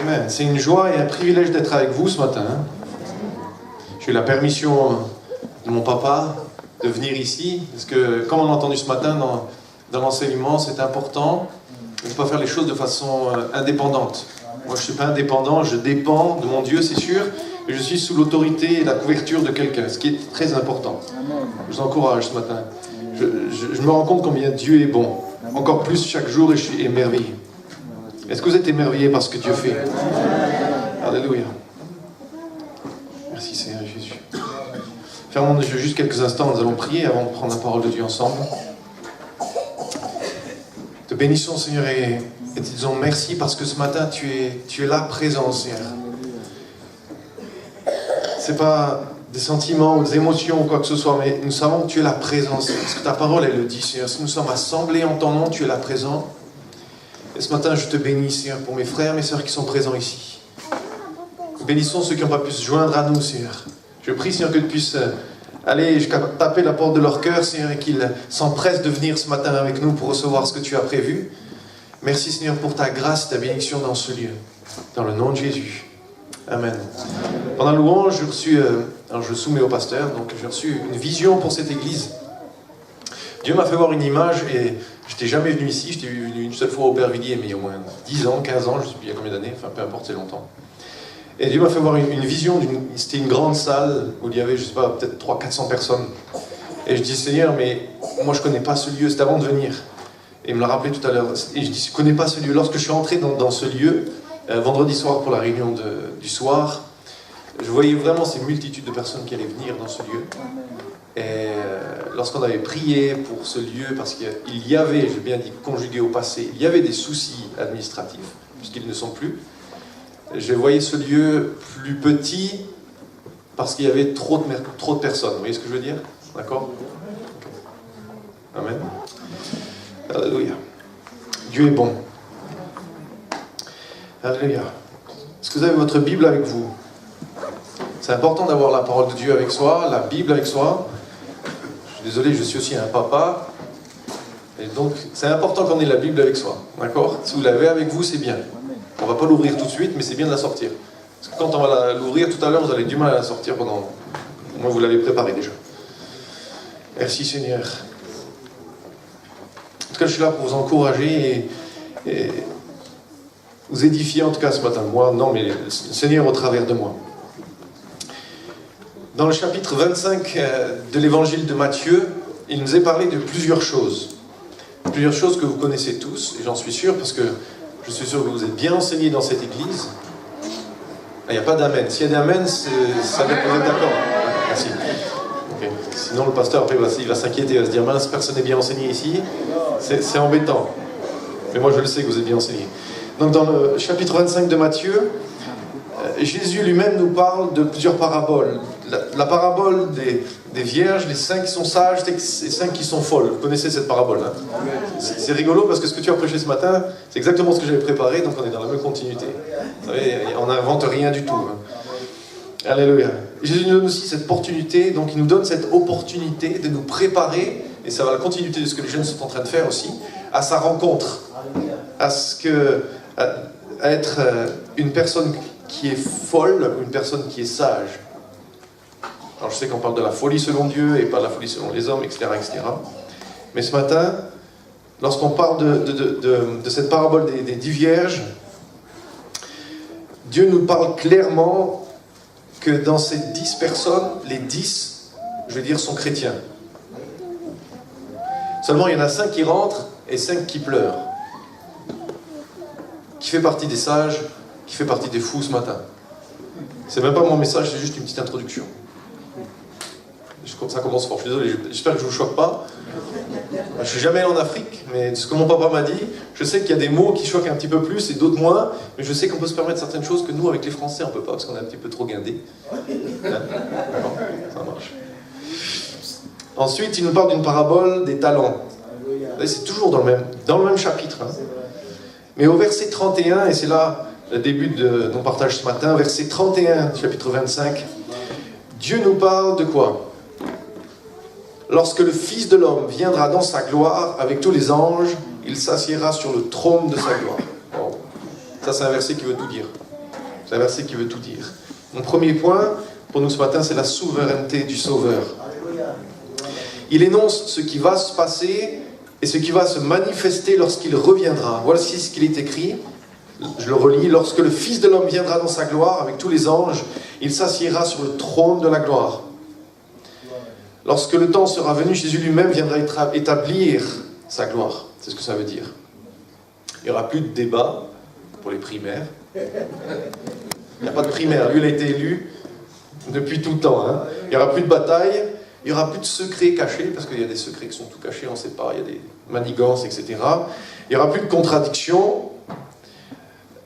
Amen. C'est une joie et un privilège d'être avec vous ce matin. J'ai eu la permission de mon papa de venir ici, parce que, comme on a entendu ce matin dans l'enseignement, c'est important de ne pas faire les choses de façon indépendante. Moi, je ne suis pas indépendant, je dépends de mon Dieu, c'est sûr, mais je suis sous l'autorité et la couverture de quelqu'un, ce qui est très important. Je vous encourage ce matin. Je me rends compte combien Dieu est bon. Encore plus chaque jour, et je suis émerveillé. Est-ce que vous êtes émerveillé par ce que Dieu fait? Alléluia. Merci Seigneur Jésus. Fermons les yeux juste quelques instants, nous allons prier avant de prendre la parole de Dieu ensemble. Te bénissons Seigneur et te disons merci parce que ce matin tu es là présent Seigneur. C'est pas des sentiments ou des émotions ou quoi que ce soit, mais nous savons que tu es là présent parce que ta parole elle le dit Seigneur. Si nous sommes assemblés en ton nom, tu es là présent. Et ce matin je te bénis Seigneur pour mes frères et mes sœurs qui sont présents ici. Bénissons ceux qui n'ont pas pu se joindre à nous Seigneur. Je prie Seigneur que tu puisses aller jusqu'à taper la porte de leur cœur Seigneur et qu'ils s'empressent de venir ce matin avec nous pour recevoir ce que tu as prévu. Merci Seigneur pour ta grâce, ta bénédiction dans ce lieu. Dans le nom de Jésus. Amen. Pendant la louange, j'ai reçu, alors je soumets au pasteur, donc j'ai reçu une vision pour cette église. Dieu m'a fait voir une image et je n'étais jamais venu ici, j'étais venu une seule fois au Aubervilliers, mais il y a au moins 10 ans, 15 ans, je ne sais plus il y a combien d'années, enfin peu importe, c'est longtemps. Et Dieu m'a fait voir une vision, c'était une grande salle où il y avait, je ne sais pas, peut-être 300-400 personnes. Et je dis, Seigneur, mais moi je ne connais pas ce lieu, c'était avant de venir. Et il me l'a rappelé tout à l'heure. Et je dis, je ne connais pas ce lieu. Lorsque je suis entré dans ce lieu, vendredi soir pour la réunion du soir, je voyais vraiment ces multitudes de personnes qui allaient venir dans ce lieu. Et lorsqu'on avait prié pour ce lieu, parce qu'il y avait, j'ai bien dit conjugué au passé, il y avait des soucis administratifs, puisqu'ils ne sont plus. Je voyais ce lieu plus petit parce qu'il y avait trop de personnes. Vous voyez ce que je veux dire? D'accord? Okay. Amen. Alléluia. Dieu est bon. Alléluia. Est-ce que vous avez votre Bible avec vous? C'est important d'avoir la parole de Dieu avec soi, la Bible avec soi. Je suis désolé, je suis aussi un papa. Et donc, c'est important qu'on ait la Bible avec soi. D'accord? Si vous l'avez avec vous, c'est bien. On ne va pas l'ouvrir tout de suite, mais c'est bien de la sortir. Parce que quand on va l'ouvrir tout à l'heure, vous avez du mal à la sortir pendant... Moi, vous l'avez préparé déjà. Merci Seigneur. En tout cas, je suis là pour vous encourager et vous édifier en tout cas ce matin. Moi, non, mais le Seigneur au travers de moi. Dans le chapitre 25 de l'évangile de Matthieu, il nous est parlé de plusieurs choses. Plusieurs choses que vous connaissez tous, et j'en suis sûr, parce que je suis sûr que vous êtes bien enseignés dans cette église. Il n'y a pas d'amen. S'il y a d'amen, ça veut dire que vous êtes d'accord. Merci. Okay. Sinon, le pasteur, après, il va s'inquiéter, il va se dire, mince, personne n'est bien enseigné ici. C'est embêtant. Mais moi, je le sais que vous êtes bien enseigné. Donc, dans le chapitre 25 de Matthieu, Jésus lui-même nous parle de plusieurs paraboles. La parabole des vierges, les 5 qui sont sages, les 5 qui sont folles. Vous connaissez cette parabole, hein? C'est rigolo parce que ce que tu as prêché ce matin, c'est exactement ce que j'avais préparé, donc on est dans la même continuité. Vous savez, on n'invente rien du tout. Hein. Alléluia. Jésus nous donne aussi cette opportunité, donc il nous donne cette opportunité de nous préparer, et ça va la continuité de ce que les jeunes sont en train de faire aussi, à sa rencontre, à être une personne qui est folle, une personne qui est sage. Alors je sais qu'on parle de la folie selon Dieu et pas de la folie selon les hommes, etc. etc. Mais ce matin, lorsqu'on parle de cette parabole des 10 vierges, Dieu nous parle clairement que dans ces 10 personnes, les 10, je vais dire, sont chrétiens. Seulement il y en a 5 qui rentrent et 5 qui pleurent. Qui fait partie des sages, qui fait partie des fous ce matin. C'est même pas mon message, c'est juste une petite introduction. Ça commence fort, je suis désolé, j'espère que je ne vous choque pas. Je ne suis jamais allé en Afrique, mais ce que mon papa m'a dit, je sais qu'il y a des mots qui choquent un petit peu plus et d'autres moins, mais je sais qu'on peut se permettre certaines choses que nous, avec les Français, on ne peut pas, parce qu'on est un petit peu trop guindés. Hein? D'accord, ça marche. Ensuite, il nous parle d'une parabole des talents. C'est toujours dans le même chapitre. Hein. Mais au verset 31, et c'est là le début de mon partage ce matin, verset 31, chapitre 25, Dieu nous parle de quoi? Lorsque le Fils de l'homme viendra dans sa gloire avec tous les anges, il s'assiera sur le trône de sa gloire. Bon. Ça, c'est un verset qui veut tout dire. C'est un verset qui veut tout dire. Mon premier point, pour nous ce matin, c'est la souveraineté du Sauveur. Il énonce ce qui va se passer et ce qui va se manifester lorsqu'il reviendra. Voici ce qu'il est écrit. Je le relis. Lorsque le Fils de l'homme viendra dans sa gloire avec tous les anges, il s'assiera sur le trône de la gloire. Lorsque le temps sera venu, Jésus lui-même viendra établir sa gloire. C'est ce que ça veut dire. Il n'y aura plus de débat pour les primaires. Il n'y a pas de primaire. Lui, il a été élu depuis tout le temps. Hein. Il n'y aura plus de bataille. Il n'y aura plus de secrets cachés, parce qu'il y a des secrets qui sont tout cachés, on ne sait pas. Il y a des manigances, etc. Il n'y aura plus de contradictions.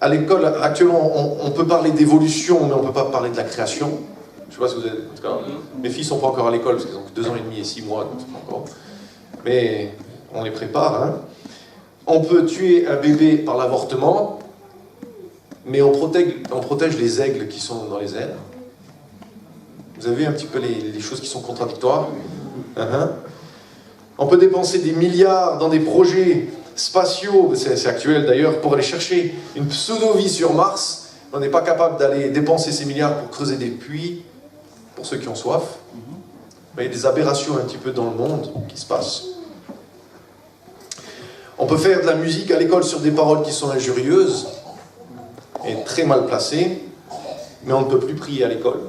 À l'école, actuellement, on peut parler d'évolution, mais on ne peut pas parler de la création. Je ne sais pas si vous êtes... En tout cas, mes filles ne sont pas encore à l'école, parce qu'elles ont 2 ans et demi et 6 mois, donc c'est pas encore. Mais on les prépare. Hein. On peut tuer un bébé par l'avortement, mais on protège les aigles qui sont dans les ailes. Vous avez vu un petit peu les choses qui sont contradictoires. On peut dépenser des milliards dans des projets spatiaux, c'est actuel d'ailleurs, pour aller chercher une pseudo-vie sur Mars. On n'est pas capable d'aller dépenser ces milliards pour creuser des puits, pour ceux qui ont soif. Mais il y a des aberrations un petit peu dans le monde qui se passent. On peut faire de la musique à l'école sur des paroles qui sont injurieuses et très mal placées, mais on ne peut plus prier à l'école.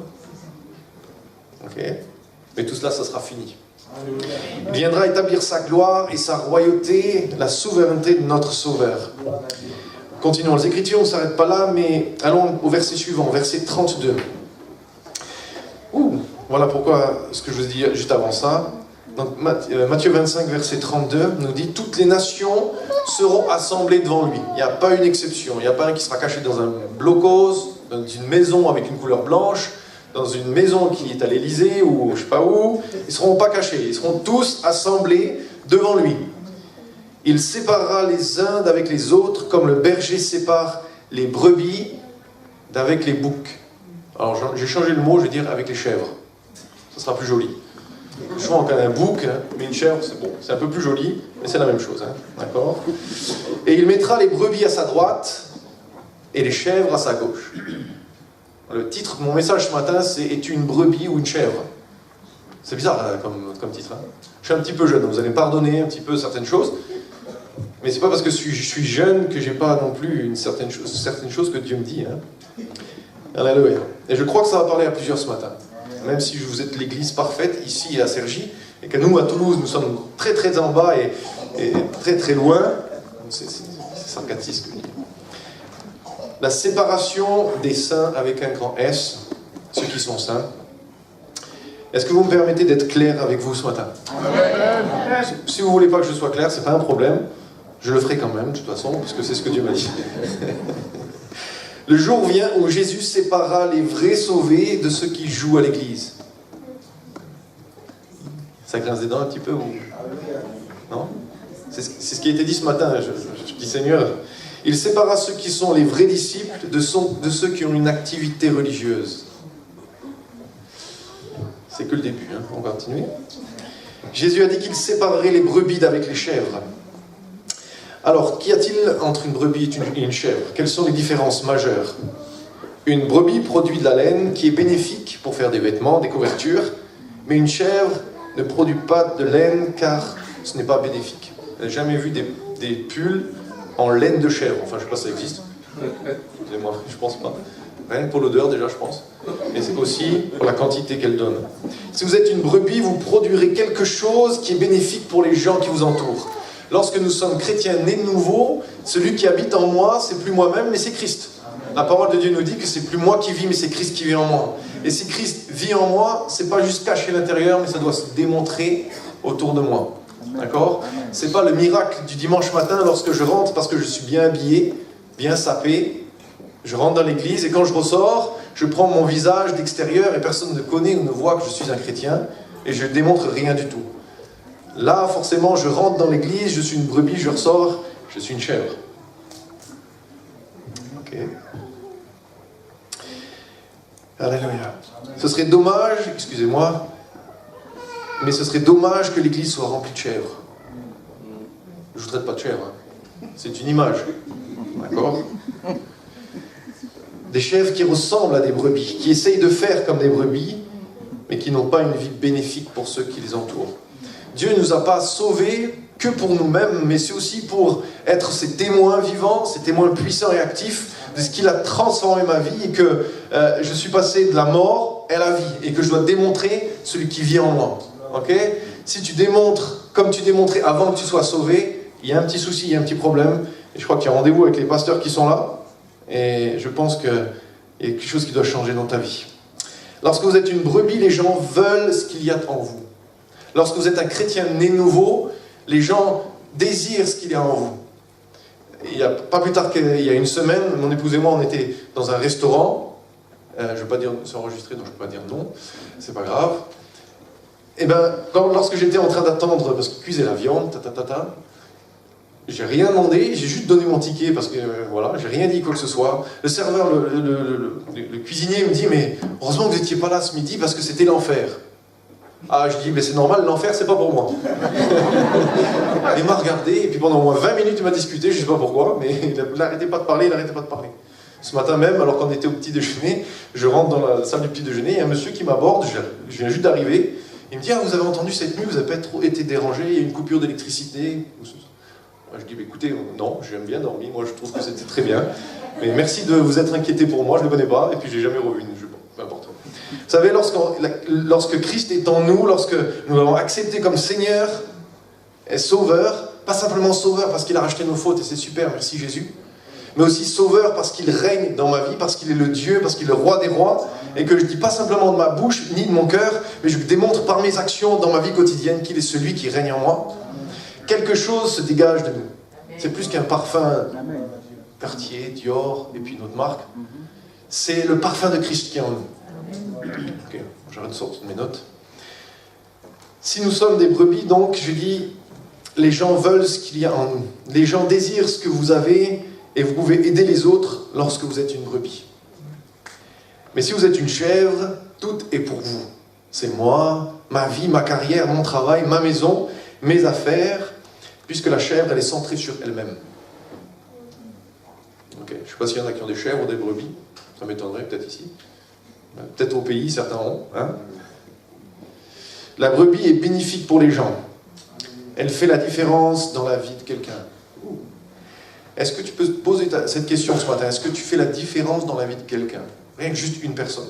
Okay. Mais tout cela, ça sera fini. Il viendra établir sa gloire et sa royauté, la souveraineté de notre Sauveur. Continuons, les Écritures ne s'arrêtent pas là, mais allons au verset suivant, verset 32. Voilà pourquoi ce que je vous dis juste avant ça. Donc, Matthieu 25, verset 32, nous dit « Toutes les nations seront assemblées devant lui. » Il n'y a pas une exception. Il n'y a pas un qui sera caché dans un blocos, dans une maison avec une couleur blanche, dans une maison qui est à l'Élysée ou je ne sais pas où. Ils ne seront pas cachés. Ils seront tous assemblés devant lui. Il séparera les uns d'avec les autres, comme le berger sépare les brebis d'avec les boucs. Alors, j'ai changé le mot, je vais dire avec les chèvres. Ça sera plus joli. Souvent, on connaît un bouc, hein, mais une chèvre, c'est bon. C'est un peu plus joli, mais c'est la même chose. Hein, d'accord ? Et il mettra les brebis à sa droite et les chèvres à sa gauche. Le titre de mon message ce matin, c'est « Es-tu une brebis ou une chèvre ?» C'est bizarre hein, comme titre. Hein. Je suis un petit peu jeune, vous allez me pardonner un petit peu certaines choses, mais c'est pas parce que je suis jeune que j'ai pas non plus certaines choses que Dieu me dit. Hein. Alléluia. Et je crois que ça va parler à plusieurs ce matin. Même si vous êtes l'église parfaite, ici à Cergy, et que nous, à Toulouse, nous sommes très très en bas et très très loin, c'est sarcastique ce que je dis. La séparation des saints avec un grand S, ceux qui sont saints. Est-ce que vous me permettez d'être clair avec vous ce matin? Si vous ne voulez pas que je sois clair, ce n'est pas un problème. Je le ferai quand même, de toute façon, parce que c'est ce que Dieu m'a dit. Le jour vient où Jésus séparera les vrais sauvés de ceux qui jouent à l'église. Ça grince des dents un petit peu ou... Non? C'est ce qui a été dit ce matin. Je dis Seigneur, il séparera ceux qui sont les vrais disciples de ceux qui ont une activité religieuse. C'est que le début, hein. On va continuer. Jésus a dit qu'il séparerait les brebis d'avec les chèvres. Alors, qu'y a-t-il entre une brebis et une chèvre? Quelles sont les différences majeures? Une brebis produit de la laine qui est bénéfique pour faire des vêtements, des couvertures, mais une chèvre ne produit pas de laine car ce n'est pas bénéfique. Je n'ai jamais vu des pulls en laine de chèvre. Enfin, je ne sais pas si ça existe. Excusez-moi, je ne pense pas. Rien que pour l'odeur déjà, je pense. Et c'est aussi pour la quantité qu'elle donne. Si vous êtes une brebis, vous produirez quelque chose qui est bénéfique pour les gens qui vous entourent. Lorsque nous sommes chrétiens nés de nouveau, celui qui habite en moi, c'est plus moi-même, mais c'est Christ. La parole de Dieu nous dit que c'est plus moi qui vis, mais c'est Christ qui vit en moi. Et si Christ vit en moi, c'est pas juste caché à l'intérieur, mais ça doit se démontrer autour de moi. D'accord? C'est pas le miracle du dimanche matin lorsque je rentre parce que je suis bien habillé, bien sapé. Je rentre dans l'église et quand je ressors, je prends mon visage d'extérieur et personne ne connaît ou ne voit que je suis un chrétien et je démontre rien du tout. Là, forcément, je rentre dans l'église, je suis une brebis, je ressors, je suis une chèvre. Ok. Alléluia. Ce serait dommage, excusez-moi, mais ce serait dommage que l'église soit remplie de chèvres. Je ne vous traite pas de chèvres. Hein. C'est une image. D'accord? Des chèvres qui ressemblent à des brebis, qui essayent de faire comme des brebis, mais qui n'ont pas une vie bénéfique pour ceux qui les entourent. Dieu ne nous a pas sauvés que pour nous-mêmes, mais c'est aussi pour être ces témoins vivants, ces témoins puissants et actifs de ce qu'il a transformé ma vie et que je suis passé de la mort à la vie et que je dois démontrer celui qui vit en moi. Okay? Si tu démontres comme tu démontrais avant que tu sois sauvé, il y a un petit souci, il y a un petit problème. Et je crois qu'il y a rendez-vous avec les pasteurs qui sont là. Et je pense qu'il y a quelque chose qui doit changer dans ta vie. Lorsque vous êtes une brebis, les gens veulent ce qu'il y a en vous. Lorsque vous êtes un chrétien né nouveau, les gens désirent ce qu'il y a en vous. Il y a, pas plus tard qu'il y a une semaine, mon épouse et moi, on était dans un restaurant. Je ne veux pas dire, c'est enregistré, donc je ne peux pas dire non. C'est pas grave. Et bien, lorsque j'étais en train d'attendre, parce qu'ils cuisaient la viande, j'ai rien demandé, j'ai juste donné mon ticket, parce que voilà, j'ai rien dit quoi que ce soit. Le serveur, le cuisinier me dit, mais heureusement que vous n'étiez pas là ce midi, parce que c'était l'enfer. Ah, je dis, mais c'est normal, l'enfer, c'est pas pour moi. Il m'a regardé, et puis pendant au moins 20 minutes, il m'a discuté, je sais pas pourquoi, mais il n'arrêtait pas de parler, Ce matin même, alors qu'on était au petit déjeuner, je rentre dans la salle du petit déjeuner, il y a un monsieur qui m'aborde, je viens juste d'arriver, il me dit, ah, vous avez entendu cette nuit, vous n'avez pas trop été dérangé, il y a une coupure d'électricité. Je dis, écoutez, non, j'aime bien dormir, moi je trouve que c'était très bien, mais merci de vous être inquiété pour moi, je ne le connais pas, et puis j'ai jamais revu, peu importe. Vous savez, lorsque Christ est en nous, lorsque nous l'avons accepté comme Seigneur et Sauveur, pas simplement Sauveur parce qu'il a racheté nos fautes, et c'est super, merci Jésus, mais aussi Sauveur parce qu'il règne dans ma vie, parce qu'il est le Dieu, parce qu'il est le Roi des rois, et que je ne dis pas simplement de ma bouche, ni de mon cœur, mais je démontre par mes actions dans ma vie quotidienne qu'il est celui qui règne en moi. Quelque chose se dégage de nous. C'est plus qu'un parfum Cartier, Dior, et puis une autre marque. C'est le parfum de Christ qui est en nous. Ok, j'arrête de sortir mes notes. Si nous sommes des brebis, donc, je dis, les gens veulent ce qu'il y a en nous. Les gens désirent ce que vous avez, et vous pouvez aider les autres lorsque vous êtes une brebis. Mais si vous êtes une chèvre, tout est pour vous. C'est moi, ma vie, ma carrière, mon travail, ma maison, mes affaires, puisque la chèvre, elle est centrée sur elle-même. Okay. Je ne sais pas s'il y en a qui ont des chèvres ou des brebis, ça m'étonnerait peut-être ici. Peut-être au pays, certains ont. Hein. La brebis est bénéfique pour les gens. Elle fait la différence dans la vie de quelqu'un. Est-ce que tu peux te poser cette question ce matin? Est-ce que tu fais la différence dans la vie de quelqu'un? Rien que juste une personne.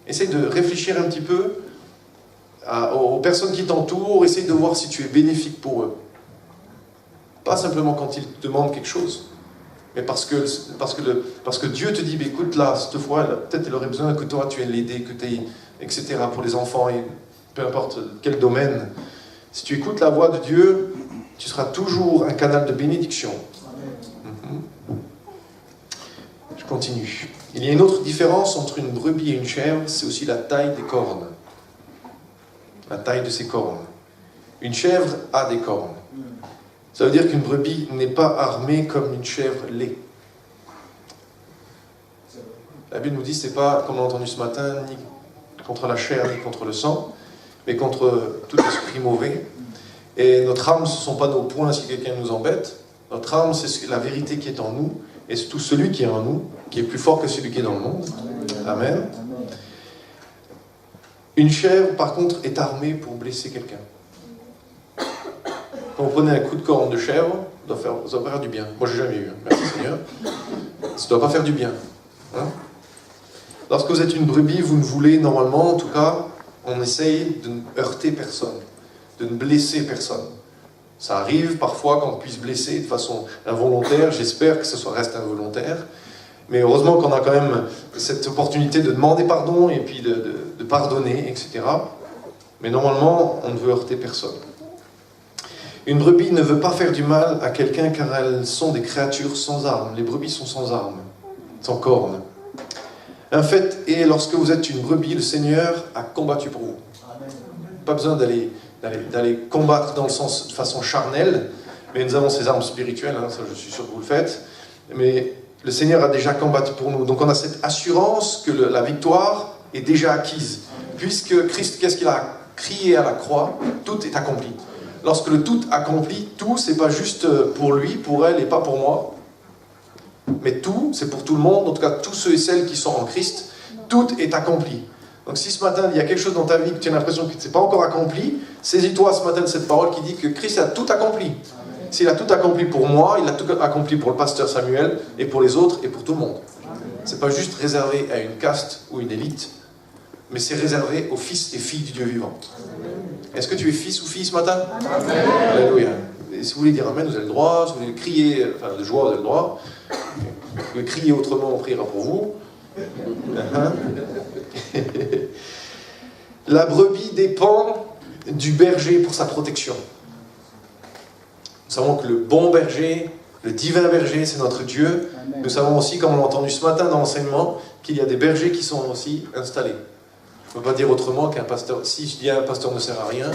Essaye de réfléchir un petit peu aux personnes qui t'entourent. Essaye de voir si tu es bénéfique pour eux. Pas simplement quand ils te demandent quelque chose. Mais parce que Dieu te dit, bah, écoute là, cette fois, peut-être elle aurait besoin que toi tu aies l'aider, que tu aies, etc. pour les enfants, et peu importe quel domaine. Si tu écoutes la voix de Dieu, tu seras toujours un canal de bénédiction. Je continue. Il y a une autre différence entre une brebis et une chèvre, c'est aussi la taille des cornes. La taille de ses cornes. Une chèvre a des cornes. Ça veut dire qu'une brebis n'est pas armée comme une chèvre l'est. La Bible nous dit que ce n'est pas, comme on l'a entendu ce matin, ni contre la chair, ni contre le sang, mais contre tout esprit mauvais. Et notre âme, ce ne sont pas nos poings si quelqu'un nous embête. Notre âme, c'est la vérité qui est en nous, et c'est tout celui qui est en nous, qui est plus fort que celui qui est dans le monde. Amen. Une chèvre, par contre, est armée pour blesser quelqu'un. Quand vous prenez un coup de corne de chèvre, ça doit faire du bien. Moi, je n'ai jamais eu. Merci Seigneur. Ça ne doit pas faire du bien. Hein? Lorsque vous êtes une brebis, vous ne voulez, normalement, en tout cas, on essaye de ne heurter personne, de ne blesser personne. Ça arrive parfois qu'on puisse blesser de façon involontaire. J'espère que ce reste involontaire. Mais heureusement qu'on a quand même cette opportunité de demander pardon et puis de pardonner, etc. Mais normalement, on ne veut heurter personne. Une brebis ne veut pas faire du mal à quelqu'un car elles sont des créatures sans armes. Les brebis sont sans armes, sans cornes. Un fait est, lorsque vous êtes une brebis, le Seigneur a combattu pour vous. Pas besoin d'aller combattre dans le sens de façon charnelle, mais nous avons ces armes spirituelles, hein, ça je suis sûr que vous le faites. Mais le Seigneur a déjà combattu pour nous. Donc on a cette assurance que la victoire est déjà acquise. Puisque Christ, qu'est-ce qu'il a crié à la croix? Tout est accompli. Lorsque le tout accompli, tout, c'est pas juste pour lui, pour elle et pas pour moi, mais tout, c'est pour tout le monde, en tout cas tous ceux et celles qui sont en Christ, tout est accompli. Donc si ce matin, il y a quelque chose dans ta vie que tu as l'impression que ce n'est pas encore accompli, saisis-toi ce matin de cette parole qui dit que Christ a tout accompli. S'il a tout accompli pour moi, il a tout accompli pour le pasteur Samuel, et pour les autres, et pour tout le monde. Ce n'est pas juste réservé à une caste ou une élite, mais c'est réservé aux fils et filles du Dieu vivant. Est-ce que tu es fils ou fille ce matin? Amen. Alléluia. Et si vous voulez dire Amen, vous avez le droit. Si vous voulez crier, enfin de joie, vous avez le droit. Si vous voulez crier autrement, on priera pour vous. La brebis dépend du berger pour sa protection. Nous savons que le bon berger, le divin berger, c'est notre Dieu. Amen. Nous savons aussi, comme on l'a entendu ce matin dans l'enseignement, qu'il y a des bergers qui sont aussi installés. Je ne peux pas dire autrement qu'un pasteur, si je dis un pasteur ne sert à rien,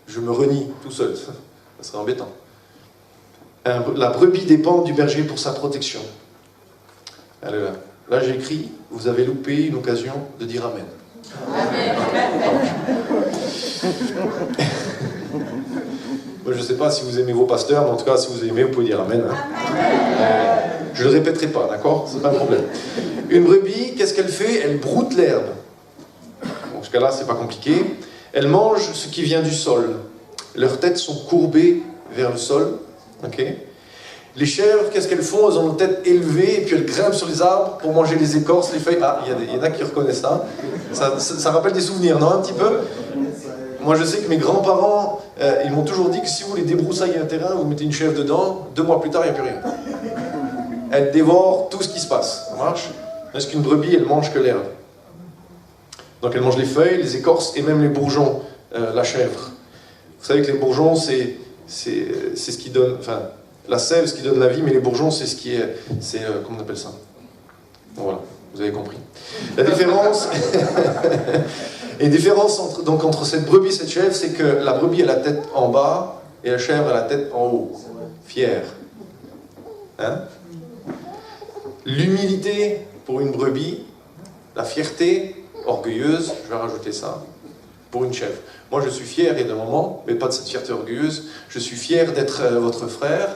je me renie tout seul. Ça serait embêtant. La brebis dépend du berger pour sa protection. Alors, là j'ai écrit, vous avez loupé une occasion de dire Amen. Amen. Moi, je ne sais pas si vous aimez vos pasteurs, mais en tout cas, si vous aimez, vous pouvez dire Amen. Je ne le répéterai pas, d'accord? C'est pas un problème. Une brebis, qu'est-ce qu'elle fait? Elle broute l'herbe. Dans ce cas-là, c'est pas compliqué. Elles mangent ce qui vient du sol. Leurs têtes sont courbées vers le sol. Okay. Les chèvres, qu'est-ce qu'elles font? Elles ont une tête élevée et puis elles grimpent sur les arbres pour manger les écorces, les feuilles. Ah, il y en a qui reconnaissent ça. Ça rappelle des souvenirs, non? Un petit peu? Moi, je sais que mes grands-parents, ils m'ont toujours dit que si vous voulez débroussailler un terrain, vous mettez une chèvre dedans, 2 mois plus tard, il n'y a plus rien. Elle dévore tout ce qui se passe. Ça marche? Est-ce qu'une brebis, elle mange que l'herbe? Donc elle mange les feuilles, les écorces et même les bourgeons, la chèvre. Vous savez que les bourgeons, c'est ce qui donne... Enfin, la sève, ce qui donne la vie, mais les bourgeons, c'est ce qui est... comment on appelle ça? Bon, voilà, vous avez compris. La différence... Et la différence entre cette brebis et cette chèvre, c'est que la brebis a la tête en bas et la chèvre a la tête en haut. Fière. Hein? L'humilité pour une brebis, la fierté orgueilleuse, je vais rajouter ça, pour une chèvre. Moi, je suis fier, et d'un moment, mais pas de cette fierté orgueilleuse, je suis fier d'être votre frère.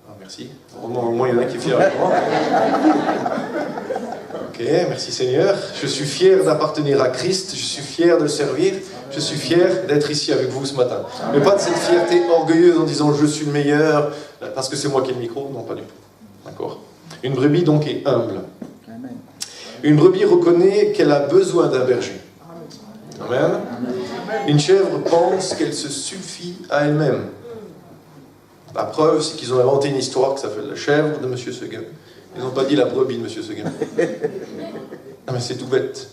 Ah, merci. Au moins, il y en a qui est fier avec moi. Ok, merci Seigneur. Je suis fier d'appartenir à Christ, je suis fier de le servir, je suis fier d'être ici avec vous ce matin. Mais pas de cette fierté orgueilleuse en disant je suis le meilleur, parce que c'est moi qui ai le micro. Non, pas du tout. D'accord. Une brebis donc est humble. Une brebis reconnaît qu'elle a besoin d'un berger. Amen. Une chèvre pense qu'elle se suffit à elle-même. La preuve, c'est qu'ils ont inventé une histoire qui s'appelle la chèvre de M. Seguin. Ils n'ont pas dit la brebis de M. Seguin. Non mais c'est tout bête.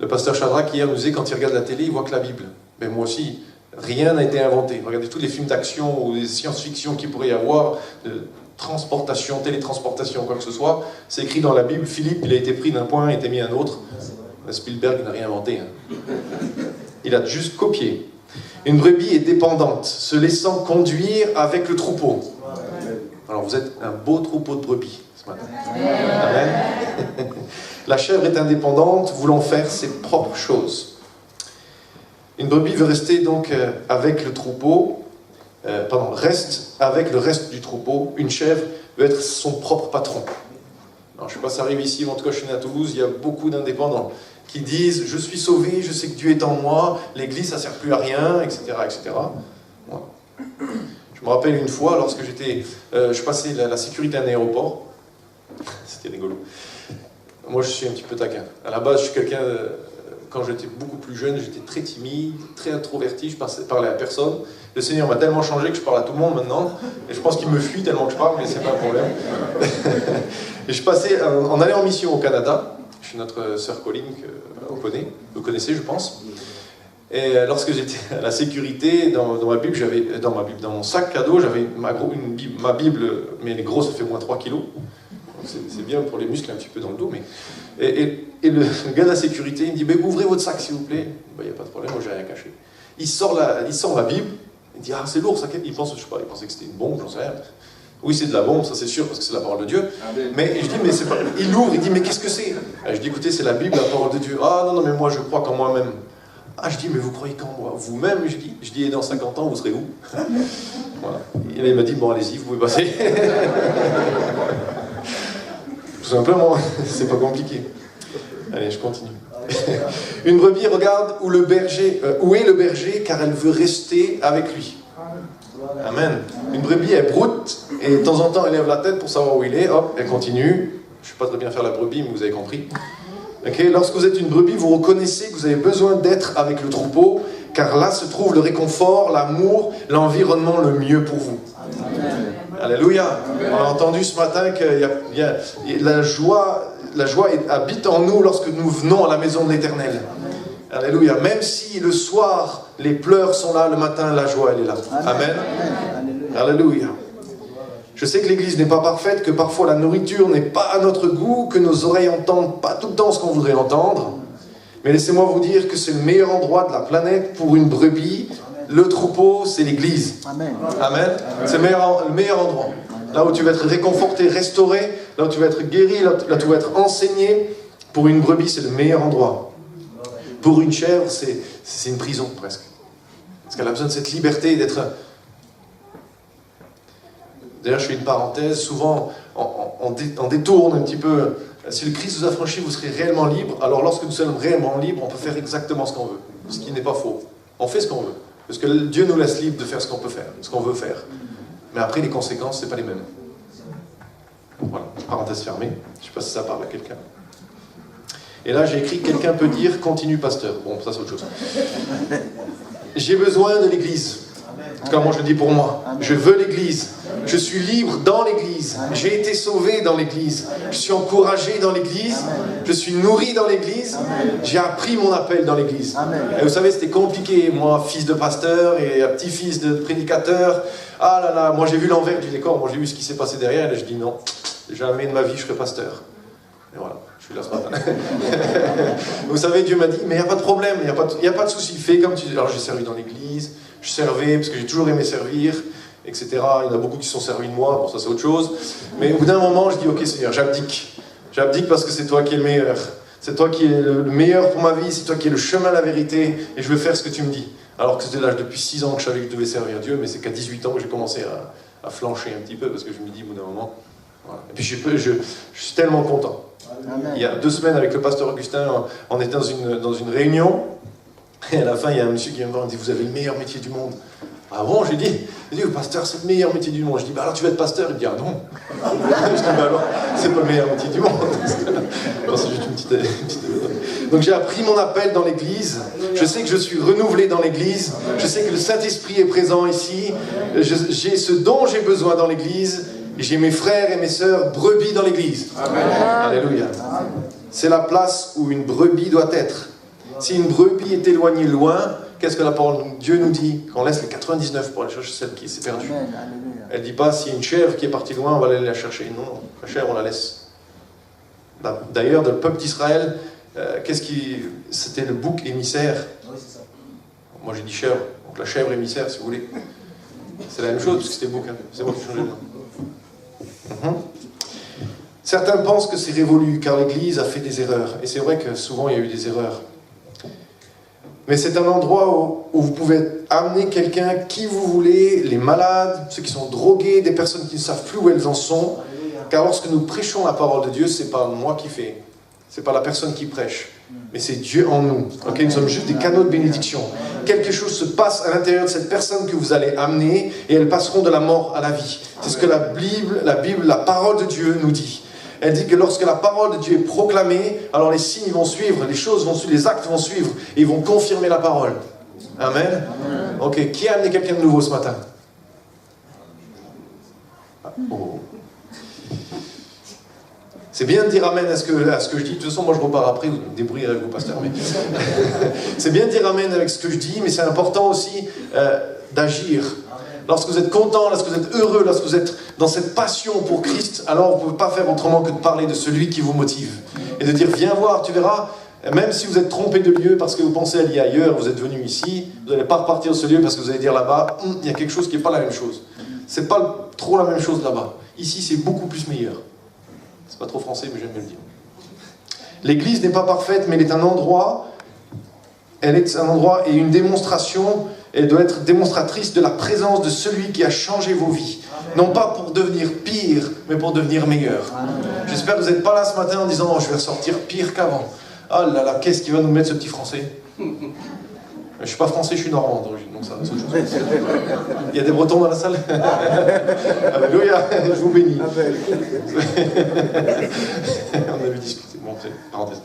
Le pasteur Shadrach hier nous disait, quand il regarde la télé, il voit que la Bible. Mais moi aussi, rien n'a été inventé. Regardez tous les films d'action ou des science-fiction qu'il pourrait y avoir, de transportation, télétransportation, quoi que ce soit, c'est écrit dans la Bible. Philippe, il a été pris d'un point, il a été mis à un autre. Spielberg n'a rien inventé. Hein. Il a juste copié. Une brebis est dépendante, se laissant conduire avec le troupeau. Alors vous êtes un beau troupeau de brebis ce matin. Amen. La chèvre est indépendante, voulant faire ses propres choses. Une brebis veut rester donc avec le troupeau, reste avec le reste du troupeau. Une chèvre veut être son propre patron. Alors, je ne sais pas si ça arrive ici, mais en tout cas je suis né à Toulouse, il y a beaucoup d'indépendants qui disent « je suis sauvé, je sais que Dieu est en moi, l'église ça ne sert plus à rien, etc. etc. » Voilà. Je me rappelle une fois, lorsque je passais la sécurité à un aéroport, c'était rigolo. Moi je suis un petit peu taquin. À la base je suis quelqu'un, quand j'étais beaucoup plus jeune, j'étais très timide, très introverti, je parlais à personne. Le Seigneur m'a tellement changé que je parle à tout le monde maintenant, et je pense qu'il me fuit tellement que je parle, mais c'est pas un problème. Et je passais, en allant en mission au Canada, chez notre sœur Colline, que vous connaissez je pense, et lorsque j'étais à la sécurité, dans ma Bible, dans mon sac cadeau, j'avais ma Bible, mais elle est grosse, ça fait moins 3 kilos, c'est bien pour les muscles un petit peu dans le dos, mais... Et le gars de la sécurité, il me dit « ouvrez votre sac s'il vous plaît ». Il n'y a pas de problème, moi j'ai rien caché. Il sort la Bible, il dit « ah c'est lourd ça ». Il pensait que c'était une bombe, j'en sais rien. Oui, c'est de la bombe, ça c'est sûr, parce que c'est la parole de Dieu. Mais je dis, mais c'est pas... Il l'ouvre, il dit, mais qu'est-ce que c'est? Je dis, écoutez, c'est la Bible, la parole de Dieu. Ah non, mais moi je crois qu'en moi-même. Ah, je dis, mais vous croyez qu'en moi? Vous-même? Je dis, et dans 50 ans, vous serez où? Voilà. Et là, il m'a dit, bon, allez-y, vous pouvez passer. Tout simplement, c'est pas compliqué. Allez, je continue. Une brebis regarde où est le berger, car elle veut rester avec lui. Amen. Une brebis, elle broute, et de temps en temps, elle lève la tête pour savoir où il est. Hop, elle continue. Je ne sais pas très bien faire la brebis, mais vous avez compris. Okay. Lorsque vous êtes une brebis, vous reconnaissez que vous avez besoin d'être avec le troupeau, car là se trouve le réconfort, l'amour, l'environnement le mieux pour vous. Amen. Alléluia. On a entendu ce matin que la joie habite en nous lorsque nous venons à la maison de l'Éternel. Alléluia. Même si le soir, les pleurs sont là, le matin, la joie, elle est là. Amen. Alléluia. Je sais que l'Église n'est pas parfaite, que parfois la nourriture n'est pas à notre goût, que nos oreilles n'entendent pas tout le temps ce qu'on voudrait entendre. Mais laissez-moi vous dire que c'est le meilleur endroit de la planète pour une brebis. Le troupeau, c'est l'Église. Amen. Amen. C'est le meilleur endroit. Là où tu vas être réconforté, restauré, là où tu vas être guéri, là où tu vas être enseigné. Pour une brebis, c'est le meilleur endroit. Pour une chèvre, c'est une prison presque. Parce qu'elle a besoin de cette liberté d'être... D'ailleurs, je fais une parenthèse, souvent on détourne un petit peu. Si le Christ vous a franchi, vous serez réellement libre. Alors lorsque nous sommes réellement libres, on peut faire exactement ce qu'on veut. Ce qui n'est pas faux. On fait ce qu'on veut. Parce que Dieu nous laisse libre de faire ce qu'on peut faire, ce qu'on veut faire. Mais après, les conséquences, ce n'est pas les mêmes. Voilà, parenthèse fermée. Je ne sais pas si ça parle à quelqu'un. Et là, j'ai écrit « Quelqu'un peut dire, continue pasteur ». Bon, ça c'est autre chose. J'ai besoin de l'Église. Comme moi je le dis pour moi. Je veux l'Église. Je suis libre dans l'Église. J'ai été sauvé dans l'Église. Je suis encouragé dans l'Église. Je suis nourri dans l'Église. J'ai appris mon appel dans l'Église. Et vous savez, c'était compliqué. Moi, fils de pasteur et petit-fils de prédicateur. Ah là là, moi j'ai vu l'envers du décor. Moi j'ai vu ce qui s'est passé derrière. Et je dis non, jamais de ma vie je serai pasteur. Et voilà, je suis là ce matin. Vous savez, Dieu m'a dit, mais il n'y a pas de problème, il n'y a pas de souci. Fais comme tu dis. Alors j'ai servi dans l'église, je servais parce que j'ai toujours aimé servir, etc. Il y en a beaucoup qui se sont servis de moi, bon ça c'est autre chose. Mais au bout d'un moment, je dis, ok Seigneur, j'abdique. J'abdique parce que c'est toi qui es le meilleur. C'est toi qui es le meilleur pour ma vie, c'est toi qui es le chemin, la vérité, et je veux faire ce que tu me dis. Alors que c'était l'âge depuis 6 ans que je savais que je devais servir Dieu, mais c'est qu'à 18 ans que j'ai commencé à flancher un petit peu, parce que je me dis, au bout d'un moment... Voilà. Et puis je suis tellement content. Amen. Il y a 2 semaines avec le pasteur Augustin, on était dans une réunion, et à la fin il y a un monsieur qui vient me voir et me dit « Vous avez le meilleur métier du monde ». Ah bon, j'ai dit « Pasteur, c'est le meilleur métier du monde ». Je dis « Alors tu vas être pasteur ?» Il me dit « Ah non ». Je dis « Alors, c'est pas le meilleur métier du monde ». Non, c'est juste une petite... Donc j'ai appris mon appel dans l'église, je sais que je suis renouvelé dans l'église, je sais que le Saint-Esprit est présent ici, j'ai ce dont j'ai besoin dans l'église, et j'ai mes frères et mes sœurs brebis dans l'église. Alléluia. C'est la place où une brebis doit être. Si une brebis est éloignée loin, qu'est-ce que la parole de Dieu nous dit? Qu'on laisse les 99 pour aller chercher celle qui s'est perdue. Elle ne dit pas, s'il y a une chèvre qui est partie loin, on va aller la chercher. Non, la chèvre, on la laisse. D'ailleurs, dans le peuple d'Israël, c'était le bouc émissaire. Moi j'ai dit chèvre, donc la chèvre émissaire si vous voulez. C'est la même chose, parce que c'était bouc. C'est moi qui changeais le nom. Certains pensent que c'est révolu, car l'Église a fait des erreurs. Et c'est vrai que souvent il y a eu des erreurs. Mais c'est un endroit où vous pouvez amener quelqu'un qui vous voulez, les malades, ceux qui sont drogués, des personnes qui ne savent plus où elles en sont. Car lorsque nous prêchons la parole de Dieu, ce n'est pas moi qui fais, ce n'est pas la personne qui prêche, mais c'est Dieu en nous. Okay? Nous sommes juste des canaux de bénédiction. Quelque chose se passe à l'intérieur de cette personne que vous allez amener, et elles passeront de la mort à la vie. C'est ce que la Bible, la parole de Dieu nous dit. Elle dit que lorsque la parole de Dieu est proclamée, alors les signes vont suivre, les choses vont suivre, les actes vont suivre, et ils vont confirmer la parole. Amen. Ok, qui a amené quelqu'un de nouveau ce matin? Oh. C'est bien de dire amen à ce que je dis. De toute façon, moi je repars après, vous me débrouillez avec vos pasteurs. Mais... c'est bien de dire amen avec ce que je dis, mais c'est important aussi d'agir. Lorsque vous êtes content, lorsque vous êtes heureux, lorsque vous êtes dans cette passion pour Christ, alors vous ne pouvez pas faire autrement que de parler de celui qui vous motive. Et de dire, viens voir, tu verras, même si vous êtes trompé de lieu parce que vous pensez aller ailleurs, vous êtes venu ici, vous n'allez pas repartir de ce lieu parce que vous allez dire là-bas, il y a quelque chose qui n'est pas la même chose. C'est pas trop la même chose là-bas. Ici, c'est beaucoup plus meilleur. C'est pas trop français, mais j'aime bien le dire. L'Église n'est pas parfaite, mais elle est un endroit et une démonstration Elle doit être démonstratrice de la présence de celui qui a changé vos vies. Non pas pour devenir pire, mais pour devenir meilleur. J'espère que vous n'êtes pas là ce matin en disant « Oh, je vais ressortir pire qu'avant. Ah là là, qu'est-ce qu'il va nous mettre ce petit français ?» Je ne suis pas français, je suis normand d'origine, donc ça c'est autre chose. Il y a des Bretons dans la salle. Alléluia, je vous bénis. On avait discuté, bon, c'est parenthèse.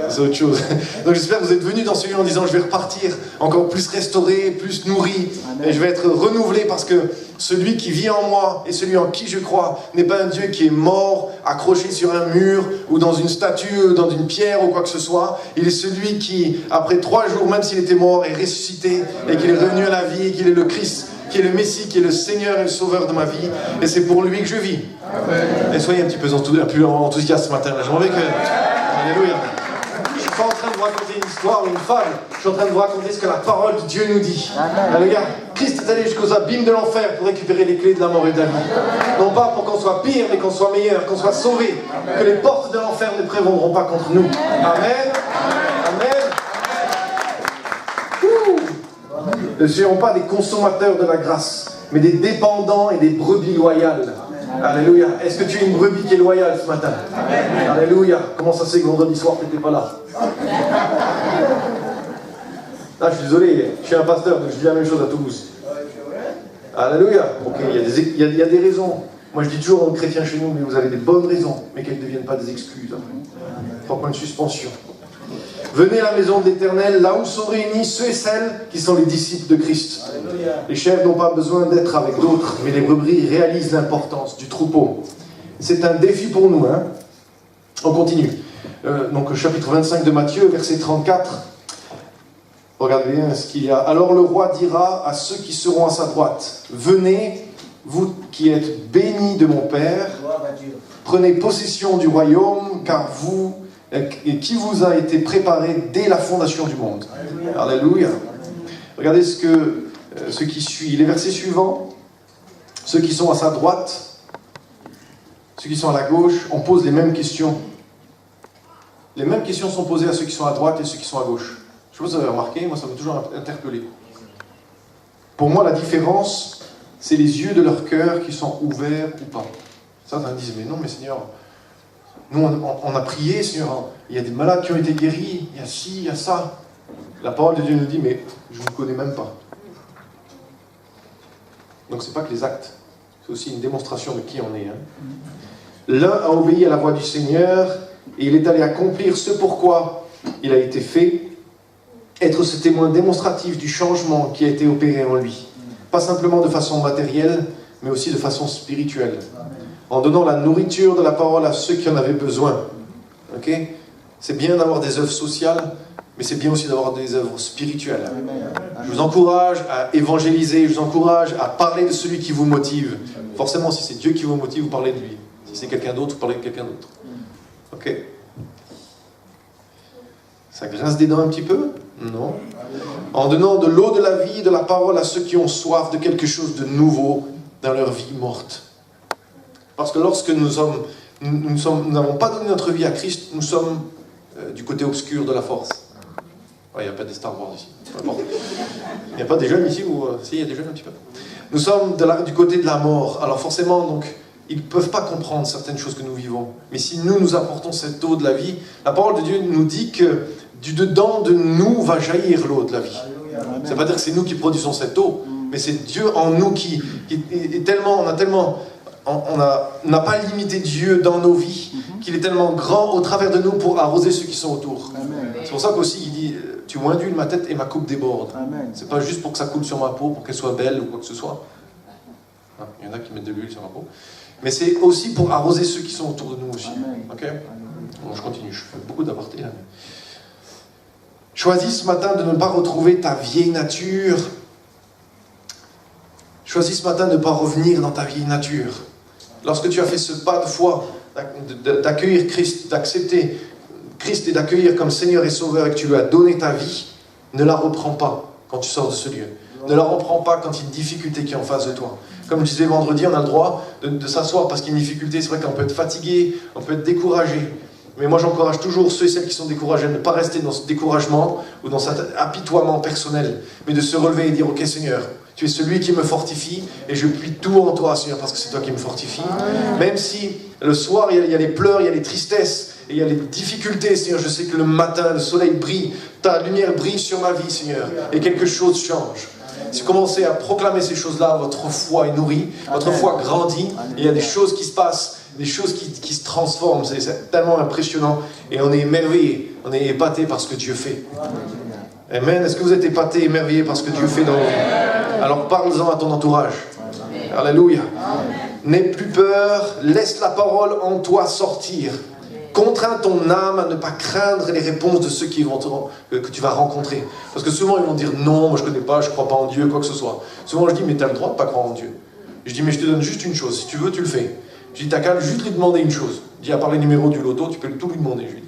C'est autre chose. Donc j'espère que vous êtes venus dans ce lieu en disant je vais repartir encore plus restauré, plus nourri, et je vais être renouvelé parce que celui qui vit en moi et celui en qui je crois n'est pas un Dieu qui est mort, accroché sur un mur ou dans une statue, ou dans une pierre ou quoi que ce soit. Il est celui qui, après 3 jours, même s'il était mort, est ressuscité et qu'il est revenu à la vie et qu'il est le Christ, qui est le Messie, qui est le Seigneur et le Sauveur de ma vie. Et c'est pour lui que je vis. Amen. Et soyez un petit peu plus enthousiaste ce matin. J'ai envie que... Alléluia. Je ne suis pas en train de vous raconter une histoire ou une fable. Je suis en train de vous raconter ce que la parole de Dieu nous dit. Alléluia. Christ est allé jusqu'aux abîmes de l'enfer pour récupérer les clés de la mort et de la vie. Non pas pour qu'on soit pire, mais qu'on soit meilleur, qu'on soit sauvé. Que les portes de l'enfer ne prévaudront pas contre nous. Amen. Amen. Ne soyons pas des consommateurs de la grâce, mais des dépendants et des brebis loyales. Alléluia. Est-ce que tu es une brebis qui est loyale ce matin? Amen. Alléluia. Comment ça c'est que vendredi soir tu n'étais pas là? Ah, je suis désolé, je suis un pasteur, donc je dis la même chose à Toulouse. Alléluia. Ok, il y a des raisons. Moi je dis toujours aux chrétiens chez nous, mais vous avez des bonnes raisons, mais qu'elles ne deviennent pas des excuses. Trois points de suspension. Venez à la maison de l'Éternel, là où sont réunis ceux et celles qui sont les disciples de Christ. Les chèvres n'ont pas besoin d'être avec d'autres, mais les brebis réalisent l'importance du troupeau. C'est un défi pour nous. Hein. On continue. Donc, chapitre 25 de Matthieu, verset 34. Regardez bien ce qu'il y a. Alors le roi dira à ceux qui seront à sa droite, venez, vous qui êtes bénis de mon Père, prenez possession du royaume, car vous... et qui vous a été préparé dès la fondation du monde. Alléluia. Regardez ce qui suit. Les versets suivants, ceux qui sont à sa droite, ceux qui sont à la gauche, on pose les mêmes questions. Les mêmes questions sont posées à ceux qui sont à droite et ceux qui sont à gauche. Je sais pas si vous avez remarqué, moi ça m'a toujours interpellé. Pour moi, la différence, c'est les yeux de leur cœur qui sont ouverts ou pas. Certains disent, mais non, mais Seigneur... Nous, on a prié, Seigneur, il y a des malades qui ont été guéris, il y a ci, il y a ça. La parole de Dieu nous dit, mais je ne vous connais même pas. Donc, ce n'est pas que les actes, c'est aussi une démonstration de qui on est. Hein. L'un a obéi à la voix du Seigneur, et il est allé accomplir ce pourquoi il a été fait, être ce témoin démonstratif du changement qui a été opéré en lui. Pas simplement de façon matérielle, mais aussi de façon spirituelle. En donnant la nourriture de la parole à ceux qui en avaient besoin. Okay? C'est bien d'avoir des œuvres sociales, mais c'est bien aussi d'avoir des œuvres spirituelles. Je vous encourage à évangéliser, je vous encourage à parler de celui qui vous motive. Forcément, si c'est Dieu qui vous motive, vous parlez de lui. Si c'est quelqu'un d'autre, vous parlez de quelqu'un d'autre. Ok? Ça grince des dents un petit peu? Non. En donnant de l'eau de la vie, de la parole à ceux qui ont soif de quelque chose de nouveau dans leur vie morte. Parce que lorsque nous n'avons pas donné notre vie à Christ, nous sommes du côté obscur de la force. Il n'y a pas des Star Wars ici. Il n'y a pas des jeunes ici ou si, il y a des jeunes un petit peu. Nous sommes du côté de la mort. Alors forcément, donc, ils ne peuvent pas comprendre certaines choses que nous vivons. Mais si nous apportons cette eau de la vie, la parole de Dieu nous dit que du dedans de nous va jaillir l'eau de la vie. Ça ne veut pas dire que c'est nous qui produisons cette eau, mais c'est Dieu en nous qui est tellement... On n'a pas limité Dieu dans nos vies, qu'il est tellement grand au travers de nous pour arroser ceux qui sont autour. Amen. C'est pour ça qu'aussi il dit, tu m'as d'huile ma tête et ma coupe déborde. C'est pas juste pour que ça coule sur ma peau, pour qu'elle soit belle ou quoi que ce soit. Il y en a qui mettent de l'huile sur ma peau. Mais c'est aussi pour arroser ceux qui sont autour de nous aussi. Okay? Bon, je continue, je fais beaucoup d'apartés là. Choisis ce matin de ne pas retrouver ta vieille nature. Choisis ce matin de ne pas revenir dans ta vieille nature. Lorsque tu as fait ce pas de foi, d'accueillir Christ, d'accepter Christ et d'accueillir comme Seigneur et Sauveur et que tu lui as donné ta vie, ne la reprends pas quand tu sors de ce lieu. Ne la reprends pas quand il y a une difficulté qui est en face de toi. Comme je disais vendredi, on a le droit de s'asseoir parce qu'il y a une difficulté. C'est vrai qu'on peut être fatigué, on peut être découragé. Mais moi, j'encourage toujours ceux et celles qui sont découragés à ne pas rester dans ce découragement ou dans cet apitoiement personnel, mais de se relever et dire, ok Seigneur, tu es celui qui me fortifie et je plie tout en toi, Seigneur, parce que c'est toi qui me fortifie. Même si le soir, il y a les pleurs, il y a les tristesses, et il y a les difficultés, Seigneur, je sais que le matin, le soleil brille, ta lumière brille sur ma vie, Seigneur, et quelque chose change. Si vous commencez à proclamer ces choses-là, votre foi est nourrie, votre foi grandit, et il y a des choses qui se passent, des choses qui se transforment, c'est tellement impressionnant, et on est émerveillé, on est épaté par ce que Dieu fait. Amen. Est-ce que vous êtes épaté, émerveillé par ce que Dieu fait dans vos vies? Alors parle-en à ton entourage. Alléluia. N'aie plus peur, laisse la parole en toi sortir. Contrains ton âme à ne pas craindre les réponses de ceux que tu vas rencontrer. Parce que souvent ils vont dire non, moi je ne connais pas, je ne crois pas en Dieu, quoi que ce soit. Souvent je dis mais tu as le droit de ne pas croire en Dieu. Je dis mais je te donne juste une chose, si tu veux tu le fais. Je dis t'as qu'à juste lui demander une chose. Je dis à part les numéros du loto, tu peux tout lui demander, je lui dis.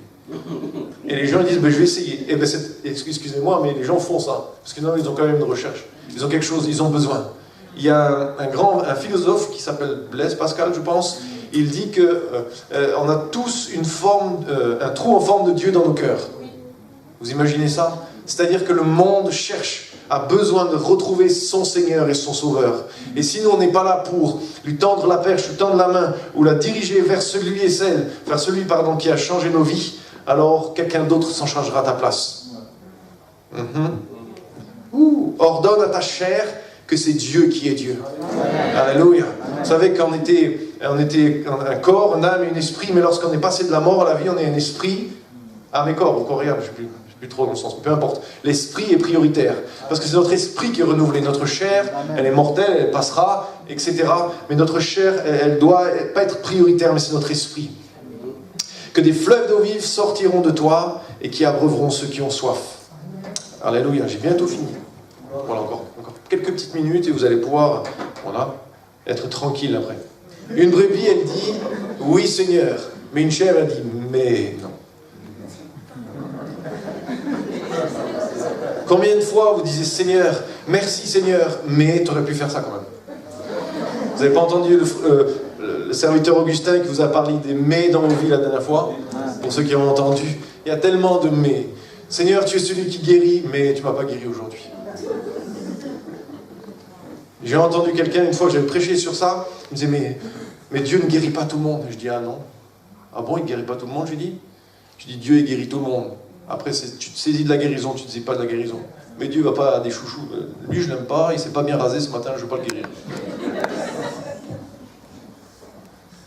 Et les gens ils disent ben, je vais essayer. Et ben, excusez-moi mais les gens font ça. Parce que non, ils ont quand même une recherche. Ils ont quelque chose, ils ont besoin. Il y a un philosophe qui s'appelle Blaise Pascal, je pense. Il dit que on a tous un trou en forme de Dieu dans nos cœurs. Vous imaginez ça? C'est-à-dire que le monde a besoin de retrouver son Seigneur et son Sauveur. Et si nous, on n'est pas là pour lui tendre la perche, lui tendre la main, ou la diriger vers celui qui a changé nos vies, alors quelqu'un d'autre s'en chargera à ta place. Ordonne à ta chair que c'est Dieu qui est Dieu. Alléluia. Vous savez qu'on était un corps, une âme et un esprit, mais lorsqu'on est passé de la mort à la vie, on est un esprit, âme et corps, ou corps et âme, je ne sais plus trop dans le sens, mais peu importe. L'esprit est prioritaire, parce que c'est notre esprit qui est renouvelé. Notre chair, elle est mortelle, elle passera, etc. Mais notre chair, elle doit pas être prioritaire, mais c'est notre esprit. Que des fleuves d'eau vive sortiront de toi et qui abreuveront ceux qui ont soif. Alléluia, j'ai bientôt fini. Voilà, encore quelques petites minutes et vous allez pouvoir être tranquille après. Une brebis, elle dit « Oui Seigneur », mais une chèvre, elle dit « Mais non ». Combien de fois vous disiez « Seigneur, merci Seigneur », mais tu aurais pu faire ça quand même. Vous n'avez pas entendu le serviteur Augustin qui vous a parlé des « mais » dans vos vies la dernière fois? Pour ceux qui ont entendu, il y a tellement de « mais ». Seigneur, tu es celui qui guérit, mais tu ne m'as pas guéri aujourd'hui. J'ai entendu quelqu'un, une fois que j'avais prêché sur ça, il me disait, mais Dieu ne guérit pas tout le monde. Je dis, ah non. Ah bon, il ne guérit pas tout le monde, je dis, Dieu, il guérit tout le monde. Après, tu te saisis de la guérison, tu ne te saisis pas de la guérison. Mais Dieu ne va pas à des chouchous. Lui, je ne l'aime pas, il ne s'est pas bien rasé ce matin, je ne veux pas le guérir.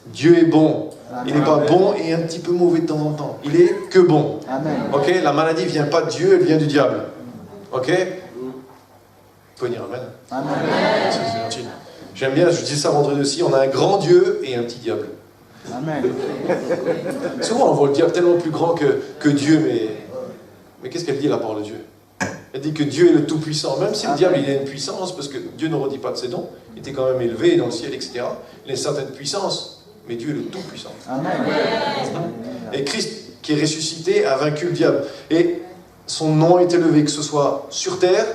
Dieu est bon. Il n'est pas bon et un petit peu mauvais de temps en temps. Il est que bon. Ok, la maladie ne vient pas de Dieu, elle vient du diable. Ok? Vous pouvez dire amen. C'est gentil. J'aime bien, je dis ça vendredi aussi, on a un grand Dieu et un petit diable. Amen. Souvent on voit le diable tellement plus grand que Dieu, mais qu'est-ce qu'elle dit la parole de Dieu? Elle dit que Dieu est le Tout-Puissant. Même si le diable il a une puissance, parce que Dieu ne redit pas de ses dons, il était quand même élevé dans le ciel, etc. Il a une certaine puissance, mais Dieu est le Tout-Puissant. Amen. Et Christ, qui est ressuscité, a vaincu le diable. Et son nom est élevé, que ce soit sur terre,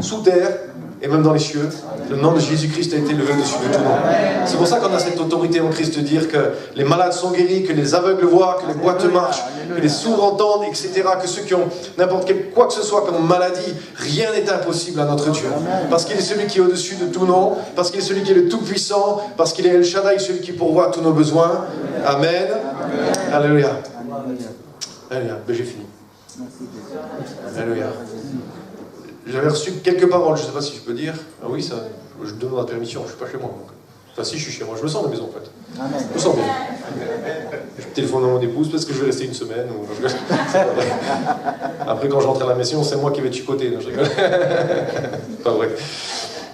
sous terre et même dans les cieux. Le nom de Jésus-Christ a été élevé au-dessus de tout nom. C'est pour ça qu'on a cette autorité en Christ de dire que les malades sont guéris, que les aveugles voient, que les boiteux marchent, que les sourds entendent, etc. Que ceux qui ont quoi que ce soit comme maladie, rien n'est impossible à notre Dieu. Parce qu'il est celui qui est au-dessus de tout nom, parce qu'il est celui qui est le Tout-Puissant, parce qu'il est El Shaddai, celui qui pourvoit tous nos besoins. Amen. Alléluia. Alléluia. Ben, j'ai fini. Alléluia. J'avais reçu quelques paroles, je ne sais pas si je peux dire. Ah oui, ça, je demande la permission, je ne suis pas chez moi. Donc. Enfin, si, je suis chez moi, je me sens à la maison en fait. Je me sens bien. Je téléphone à mon épouse parce que je vais rester une semaine. Après, quand je rentre à la maison, c'est moi qui vais te chicoter. Non, je rigole. Pas vrai.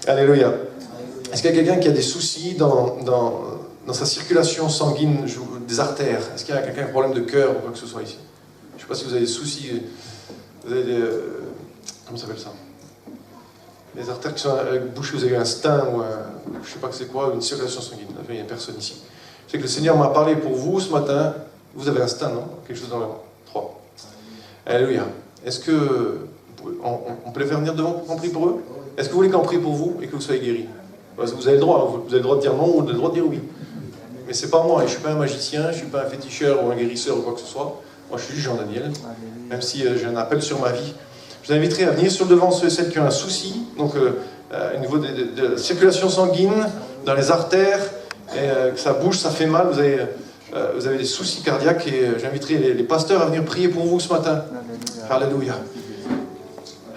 Alléluia. Est-ce qu'il y a quelqu'un qui a des soucis dans sa circulation sanguine, des artères? Est-ce qu'il y a quelqu'un qui a un problème de cœur ou quoi que ce soit ici? Je ne sais pas si vous avez des soucis. Vous avez des. Comment ça s'appelle ça? Les artères qui sont bouchées, vous avez un stin ou je ne sais pas que c'est quoi, une circulation sanguine. Il n'y a personne ici. Je sais que le Seigneur m'a parlé pour vous ce matin. Vous avez un stin, non? Quelque chose dans le 3. Alléluia. Est-ce que on peut les faire venir devant pour qu'on prie pour eux? Est-ce que vous voulez qu'on prie pour vous et que vous soyez guéris? Vous avez le droit, vous avez le droit de dire non ou vous avez le droit de dire oui. Mais c'est pas moi, je ne suis pas un magicien, je ne suis pas un féticheur ou un guérisseur ou quoi que ce soit. Moi, je suis juste Jean-Daniel, même si j'ai un appel sur ma vie. Je vous inviterai à venir sur le devant ceux et celles qui ont un souci, donc au niveau de la circulation sanguine, dans les artères, et que ça bouge, ça fait mal, vous avez des soucis cardiaques, et j'inviterai les pasteurs à venir prier pour vous ce matin. Alléluia.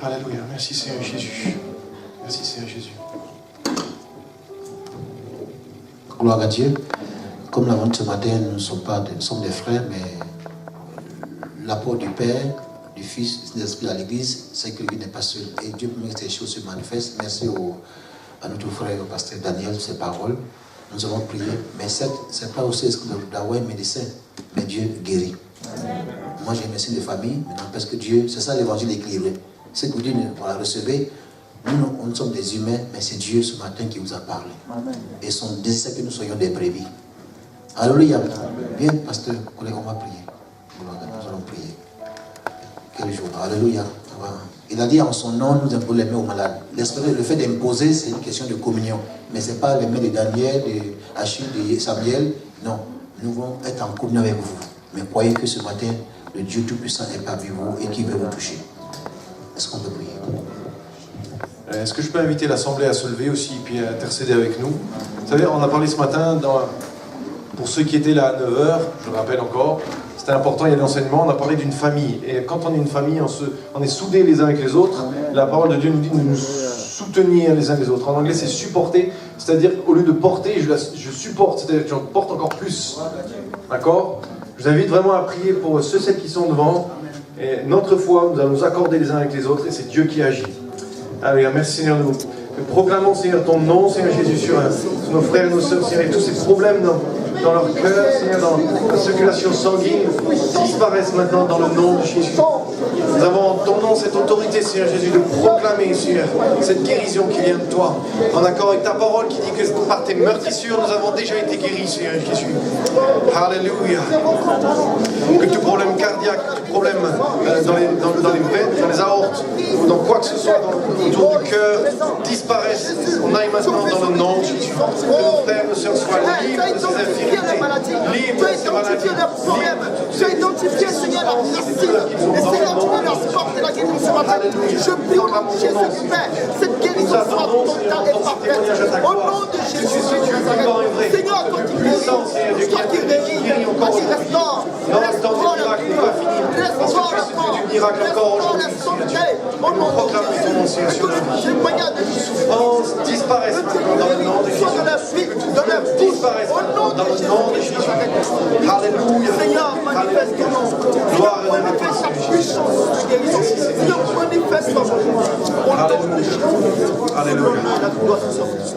Alléluia. Merci Seigneur Jésus. Merci Seigneur Jésus. Gloire à Dieu. Comme l'avant de ce matin, nous sommes des frères, mais l'apport du Père, du Fils, de l'Esprit à l'Église, c'est qu'il n'est pas seul. Et Dieu permet que ces choses se manifestent. Merci à notre frère, au pasteur Daniel, pour ses paroles. Nous avons prié. Mais ce n'est pas aussi d'avoir un médecin, mais Dieu guérit. Amen. Moi, j'ai un signe de famille, mais n'empêche que Dieu, c'est ça l'évangile équilibré. C'est que Dieu, pour la recevoir, nous sommes des humains, mais c'est Dieu ce matin qui vous a parlé. Amen. Et son désir, c'est que nous soyons des brebis. Alléluia. Bien, pasteur, collègue, on va prier. Nous allons prier. Quel jour. Alléluia. Il a dit en son nom, nous imposons les mains aux malades. Le fait d'imposer, c'est une question de communion. Mais ce n'est pas les mains de Daniel, de Achille, de Samuel. Non. Nous voulons être en communion avec vous. Mais croyez que ce matin, le Dieu Tout-Puissant est parmi vous et qui veut vous toucher. Est-ce qu'on peut prier? Est-ce que je peux inviter l'Assemblée à se lever aussi et puis à intercéder avec nous? Vous savez, on a parlé ce matin, pour ceux qui étaient là à 9h, je le rappelle encore, c'était important, il y a l'enseignement, on a parlé d'une famille. Et quand on est une famille, on est soudés les uns avec les autres. La parole de Dieu nous dit de nous soutenir les uns les autres. En anglais, c'est supporter, c'est-à-dire au lieu de porter, je supporte, c'est-à-dire que je porte encore plus. D'accord? Je vous invite vraiment à prier pour ceux et celles qui sont devant. Et notre foi, nous allons nous accorder les uns avec les autres et c'est Dieu qui agit. Allez, merci Seigneur, nous proclamons Seigneur ton nom, Seigneur Jésus, sur nos frères et nos sœurs, Seigneur, et tous ces problèmes dans leur cœur, Seigneur, dans la circulation sanguine, disparaissent maintenant dans le nom de Jésus. Nous avons en ton nom cette autorité, Seigneur Jésus, de proclamer, Seigneur, cette guérison qui vient de toi. En accord avec ta parole qui dit que par tes meurtrissures, nous avons déjà été guéris, Seigneur Jésus. Alléluia. Que tout problème cardiaque, tout problème dans les veines, dans les aortes, ou dans quoi que ce soit autour du cœur, disparaisse. On aille maintenant dans le nom de Jésus. Que nos frères et nos sœurs soient libres de ces infirmités, libres de ces maladies, tu as identifié, Seigneur, la racine. Et Seigneur, tu veux leur porter la guérison ce matin. Je prie au nom de Jésus du Père. Cette guérison sera totale et parfaite. Au nom de Jésus de Nazareth. Seigneur, toi qui guéris, toi qui guéris, toi qui restaures, restaure la douleur, restaure la mort, restaure la santé. Au nom de Jésus, que le témoignage de souffrance disparaisse dans le nom de Jésus. Disparaisse au nom de Jésus. Alléluia. Seigneur, manifeste ton nom. Gloire à manifeste ta puissance de guérison. Seigneur, manifeste ton nom. Alléluia.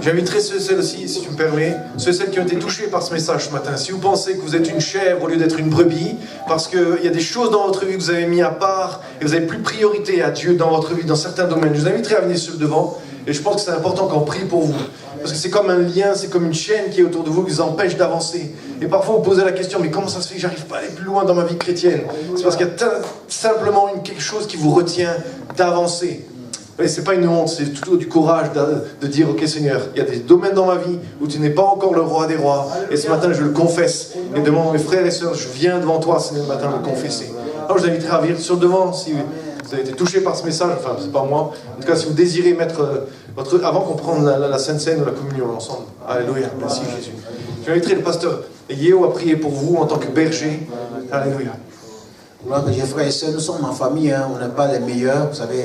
J'inviterai ceux et celles aussi, si tu me permets, ceux et celles qui ont été touchés par ce message ce matin. Si vous pensez que vous êtes une chèvre au lieu d'être une brebis, parce qu'il y a des choses dans votre vie que vous avez mis à part et vous avez plus priorité à Dieu dans votre vie, dans certains domaines, je vous inviterai à venir sur le devant. Et je pense que c'est important qu'on prie pour vous. Parce que c'est comme un lien, c'est comme une chaîne qui est autour de vous qui vous empêche d'avancer. Et parfois vous posez la question, mais comment ça se fait que j'arrive pas à aller plus loin dans ma vie chrétienne? C'est parce qu'il y a simplement quelque chose qui vous retient d'avancer. Et c'est pas une honte, c'est plutôt du courage de dire, ok Seigneur, il y a des domaines dans ma vie où tu n'es pas encore le roi des rois. Et ce matin je le confesse. Et devant mes frères et sœurs, je viens devant toi Seigneur ce matin le confesser. Alors je vous inviterai à venir sur le devant si vous avez été touché par ce message, enfin c'est pas moi. En tout cas si vous désirez mettre avant qu'on prenne la Sainte Seine ou la communion ensemble. Alléluia, merci Jésus. J'inviterai le pasteur Yéo à prier pour vous en tant que berger. Alléluia. Gloire à Dieu, frères et sœurs, nous sommes en famille, hein, on n'est pas les meilleurs, vous savez.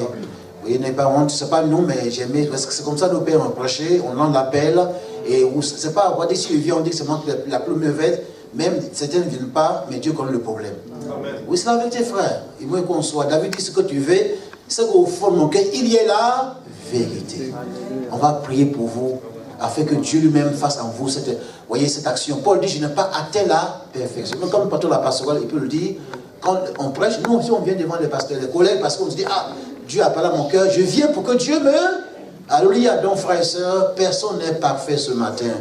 Vous n'avez pas honte, c'est pas nous, mais j'aimais, parce que c'est comme ça nos pères ont prêché, on en appelle, et c'est pas, on dit si il vient, on dit que c'est la plus mauvaise, même certains ne viennent pas, mais Dieu connaît le problème. Amen. Oui, c'est la vérité, frère. Il veut qu'on soit. David dit ce que tu veux, c'est qu'au fond de mon cœur, il y a la vérité. On va prier pour vous, afin que Dieu lui-même fasse en vous cette action. Paul dit, je n'ai pas atteint la perfection. Donc, comme le pasteur la pastorale, il peut le dire, quand on prêche, nous aussi on vient devant les pasteurs, les collègues, parce qu'on se dit, ah, Dieu a parlé à mon cœur, je viens pour que Dieu me... Alléluia, donc frères et sœurs, personne n'est parfait ce matin.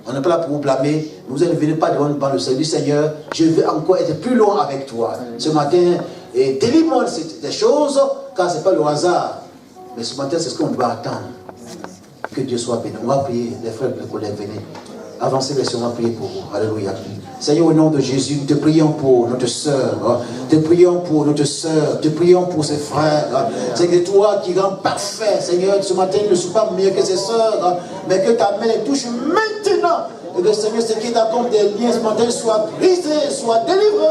On n'est pas là pour vous blâmer, vous ne venez pas devant le Seigneur. Seigneur, je veux encore être plus loin avec toi. Ce matin, délivre-moi des choses, car ce n'est pas le hasard. Mais ce matin, c'est ce qu'on doit attendre. Que Dieu soit béni. On va prier, les frères, les collègues, venez. Avancez, laissez-moi prier pour vous. Alléluia. Seigneur, au nom de Jésus, nous te prions pour notre sœur, te prions pour notre sœur, te prions pour ses frères. C'est toi qui rends parfait, Seigneur, ce matin, ne suis pas mieux que ses sœurs, mais que ta main les touche maintenant. Et que Seigneur, ce qui est comme des liens ce matin soit brisé, soit délivré,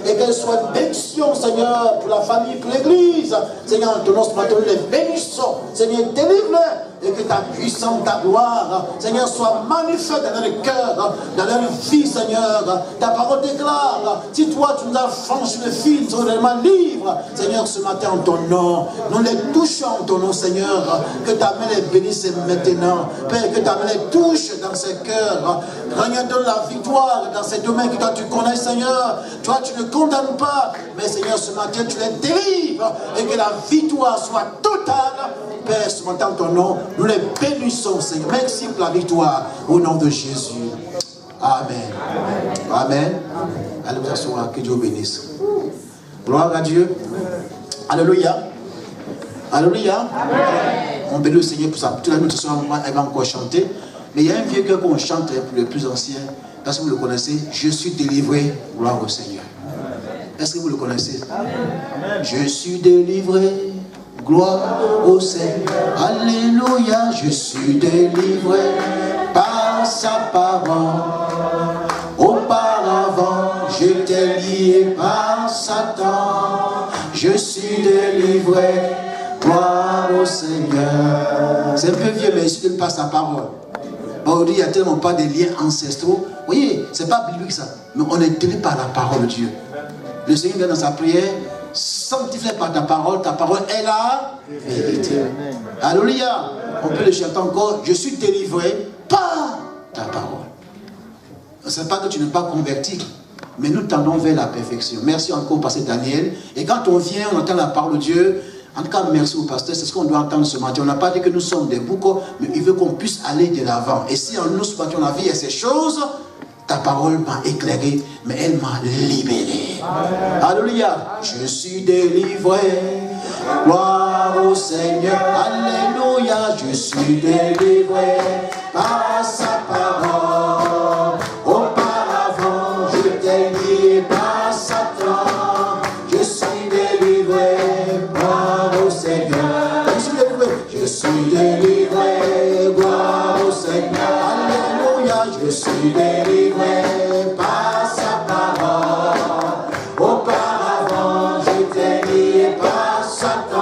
et qu'elle soit une bénédiction, Seigneur, pour la famille, pour l'église. Seigneur, en ton nom ce matin, nous les bénissons. Seigneur, délivre-les. Et que ta puissance, ta gloire, Seigneur, soit manifeste dans leur cœur, dans leur vie, Seigneur. Ta parole déclare, si toi tu nous as franchi le fil, nous sommes réellement libres. Seigneur, ce matin en ton nom, nous les touchons en ton nom, Seigneur. Que ta main les bénisse maintenant. Père, que ta main les touche dans ses cœurs. Seigneur, donne la victoire dans ces domaines que toi tu connais, Seigneur. Toi tu ne condamnes pas, mais Seigneur, ce matin tu les délivres. Et que la victoire soit totale. Père, ce matin en ton nom, nous les bénissons, Seigneur. Merci pour la victoire au nom de Jésus. Amen. Amen. Allez vous asseoir, que Dieu vous bénisse. Gloire à Dieu. Alléluia. Alléluia. On bénit le Seigneur pour ça. Tout la nuit, ce soir, elle va encore chanter. Mais il y a un vieux cœur qu'on chante pour les plus anciens. Parce que vous le connaissez. Je suis délivré. Gloire au Seigneur. Est-ce que vous le connaissez? Amen. Je suis délivré. Gloire au Seigneur, alléluia, je suis délivré par sa parole. Auparavant, j'étais lié par Satan. Je suis délivré, gloire au Seigneur. C'est un peu vieux, mais je par sa parole. Aujourd'hui, il n'y a tellement pas de liens ancestraux. Vous voyez, ce n'est pas biblique ça, mais on est délivré par la parole de Dieu. Le Seigneur vient dans sa prière. Sanctifié par ta parole est la vérité. Alléluia. On peut le chanter encore. Je suis délivré par ta parole. Ce n'est pas que tu n'es pas converti, mais nous tendons vers la perfection. Merci encore, pasteur Daniel. Et quand on vient, on entend la parole de Dieu. En tout cas, merci au pasteur. C'est ce qu'on doit entendre ce matin. On n'a pas dit que nous sommes des boucs, mais il veut qu'on puisse aller de l'avant. Et si en nous, ce matin, on a vu ces choses, ta parole m'a éclairé, mais elle m'a libéré. Amen. Alléluia. Je suis délivré. Gloire au Seigneur. Alléluia. Je suis délivré par sa parole. Auparavant, j'étais lié par Satan. Je suis délivré. Gloire au Seigneur. Je suis délivré. Je suis délivré. Gloire au Seigneur. Alléluia. Je suis délivré par sa parole. Auparavant, j'étais lié par Satan.